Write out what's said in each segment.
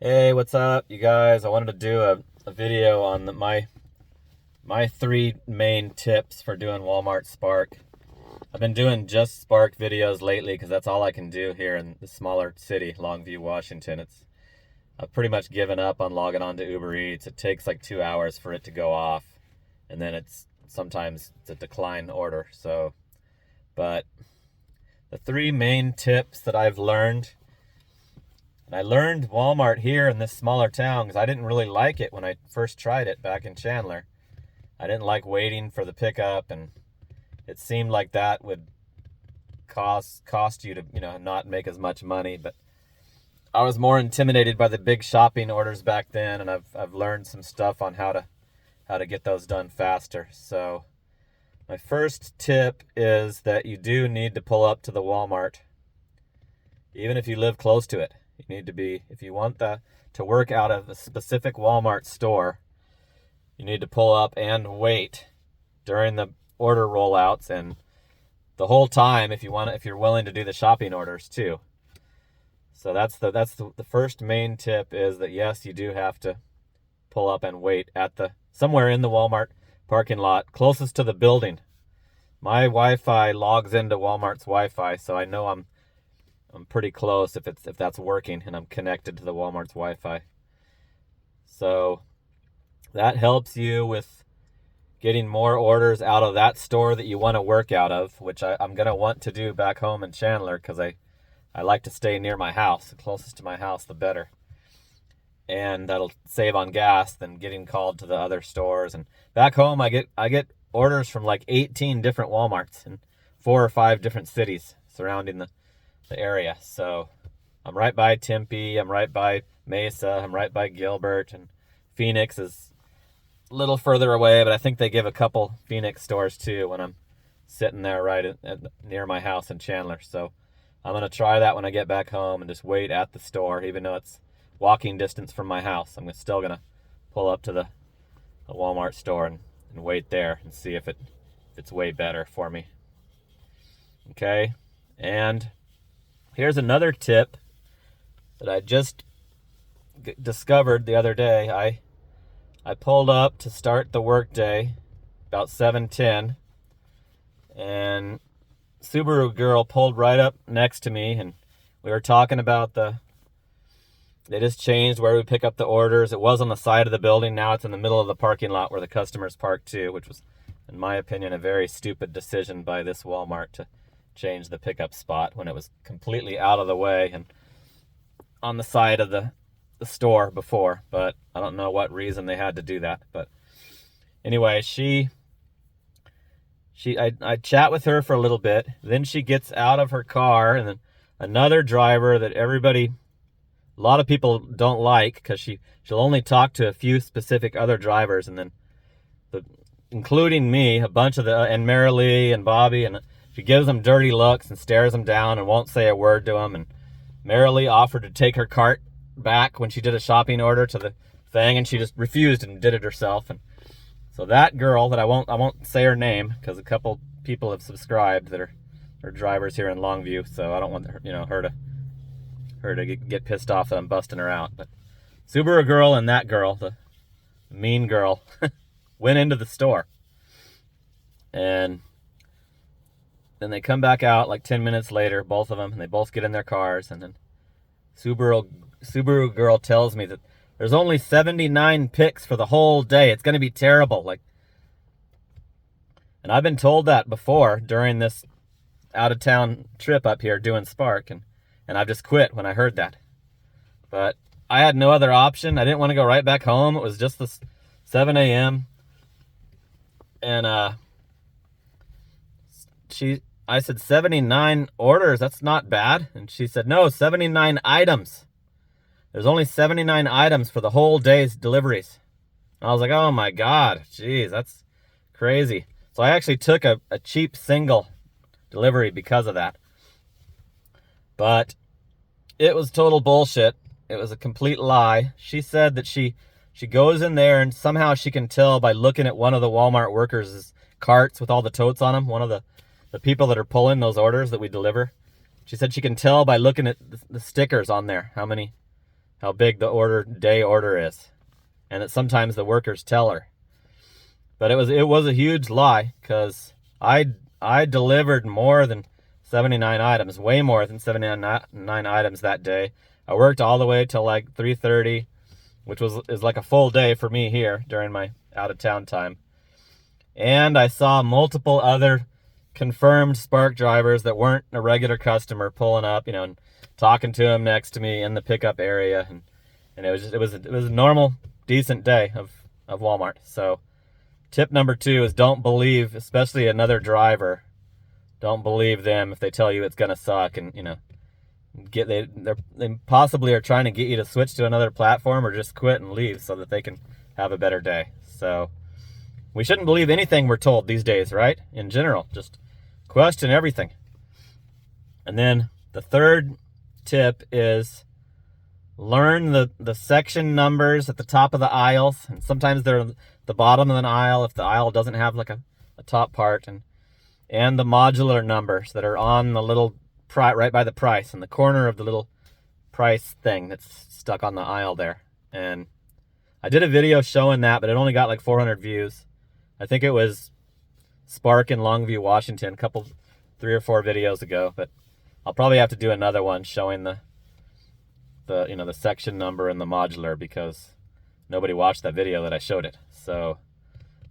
Hey, what's up, you guys? I wanted to do a video on my three main tips for doing Walmart Spark. I've been doing just Spark videos lately because that's all I can do here in the smaller city, Longview, Washington. I've pretty much given up on logging on to Uber Eats. It takes like 2 hours for it to go off, and then sometimes it's a decline order. But the three main tips that I've learned. And I learned Walmart here in this smaller town because I didn't really like it when I first tried it back in Chandler. I didn't like waiting for the pickup, and it seemed like that would cost you to, not make as much money. But I was more intimidated by the big shopping orders back then, and I've learned some stuff on how to get those done faster. So my first tip is that you do need to pull up to the Walmart, even if you live close to it. You need to be, if you want to work out of a specific Walmart store, you need to pull up and wait during the order rollouts and the whole time if you're willing to do the shopping orders too. So that's the first main tip, is that yes, you do have to pull up and wait at somewhere in the Walmart parking lot closest to the building. My Wi-Fi logs into Walmart's Wi-Fi, so I know I'm pretty close if that's working and I'm connected to the Walmart's Wi-Fi. So that helps you with getting more orders out of that store that you want to work out of, which I'm going to want to do back home in Chandler because I like to stay near my house. The closest to my house, the better. And that'll save on gas than getting called to the other stores. And back home, I get orders from like 18 different Walmarts in 4 or 5 different cities surrounding the area. So I'm right by Tempe, I'm right by Mesa, I'm right by Gilbert, and Phoenix is a little further away, but I think they give a couple Phoenix stores too when I'm sitting there right near my house in Chandler. So I'm going to try that when I get back home and just wait at the store, even though it's walking distance from my house. I'm still going to pull up to the Walmart store and wait there and see if it's way better for me. Okay, and here's another tip that I just discovered the other day. I pulled up to start the workday about 7:10, and Subaru girl pulled right up next to me, and we were talking about they just changed where we pick up the orders. It was on the side of the building. Now it's in the middle of the parking lot where the customers park too, which was, in my opinion, a very stupid decision by this Walmart to change the pickup spot when it was completely out of the way and on the side of the store before. But I don't know what reason they had to do that. But anyway, I chat with her for a little bit. Then she gets out of her car, and then another driver that a lot of people don't like, because she'll only talk to a few specific other drivers, and then including me, a bunch of and Marilee and Bobby, and she gives them dirty looks and stares them down and won't say a word to them. And Marilee offered to take her cart back when she did a shopping order to the thing, and she just refused and did it herself. And so that girl that I won't say her name because a couple people have subscribed that are drivers here in Longview, so I don't want her to get pissed off that I'm busting her out. But Subaru girl and that girl, the mean girl, went into the store, and then they come back out like 10 minutes later, both of them, and they both get in their cars, and then Subaru girl tells me that there's only 79 picks for the whole day. It's going to be terrible. And I've been told that before during this out-of-town trip up here doing Spark, and I've just quit when I heard that. But I had no other option. I didn't want to go right back home. It was just the 7 a.m. And I said 79 orders, that's not bad. And she said, no, 79 items. There's only 79 items for the whole day's deliveries. And I was like, oh my God, geez, that's crazy. So I actually took a cheap single delivery because of that. But it was total bullshit. It was a complete lie. She said that she goes in there and somehow she can tell by looking at one of the Walmart workers' carts with all the totes on them, one of the people that are pulling those orders that we deliver. She said she can tell by looking at the stickers on there how many how big the day order is, and that sometimes the workers tell her. But it was a huge lie, because I delivered more than 79 items, way more than 79 items that day. I worked all the way till like 3:30, which is like a full day for me here during my out of town time. And I saw multiple other confirmed Spark drivers that weren't a regular customer pulling up, and talking to him next to me in the pickup area, and it was a normal, decent day of Walmart. So tip number 2 is don't believe, especially another driver. Don't believe them if they tell you it's gonna suck, and they possibly are trying to get you to switch to another platform or just quit and leave so that they can have a better day. So we shouldn't believe anything we're told these days, right? In general, just question everything. And then the third tip is learn the section numbers at the top of the aisles, and sometimes they're the bottom of an aisle if the aisle doesn't have like a top part, and the modular numbers that are on the little right by the price, in the corner of the little price thing that's stuck on the aisle there. And I did a video showing that, but it only got like 400 views. I think it was Spark in Longview, Washington, 3 or 4 videos ago, but I'll probably have to do another one showing the section number and the modular, because nobody watched that video that I showed it. So,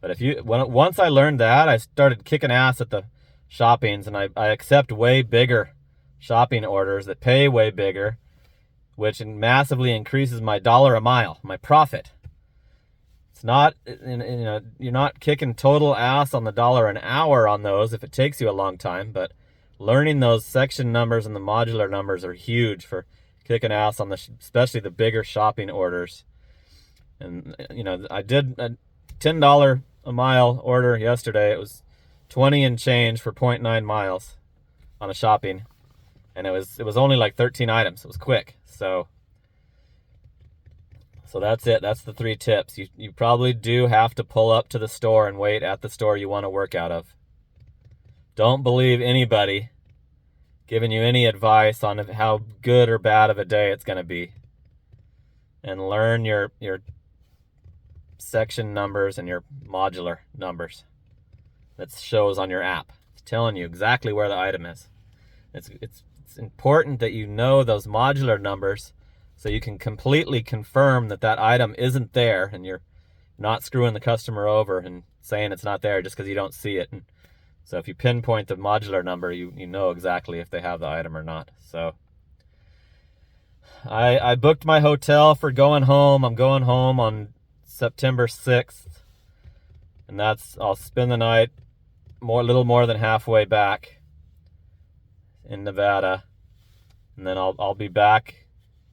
but once I learned that, I started kicking ass at the shoppings, and I accept way bigger shopping orders that pay way bigger, which massively increases my dollar a mile, my profit. It's not, you're not kicking total ass on the dollar an hour on those if it takes you a long time, but learning those section numbers and the modular numbers are huge for kicking ass on especially the bigger shopping orders. And I did a $10 a mile order yesterday. It was 20 and change for 0.9 miles on a shopping, and it was only like 13 items. It was quick. So that's it. That's the 3 tips. You probably do have to pull up to the store and wait at the store you want to work out of. Don't believe anybody giving you any advice on how good or bad of a day it's going to be. And learn your section numbers and your modular numbers that shows on your app. It's telling you exactly where the item is. It's important that you know those modular numbers so you can completely confirm that item isn't there, and you're not screwing the customer over and saying it's not there just because you don't see it. And so if you pinpoint the modular number, you know exactly if they have the item or not. So I booked my hotel for going home. I'm going home on September 6th, and I'll spend the night a little more than halfway back in Nevada, and then I'll be back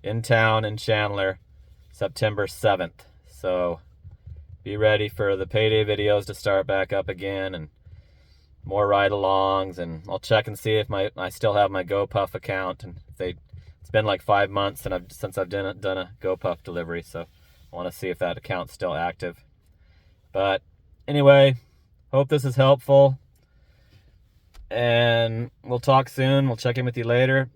in town in Chandler September 7th. So be ready for the payday videos to start back up again, and more ride-alongs, and I'll check and see if I still have my GoPuff account, and it's been like 5 months since I've done a GoPuff delivery, so I want to see if that account's still active. But anyway, hope this is helpful, and we'll talk soon. We'll check in with you later.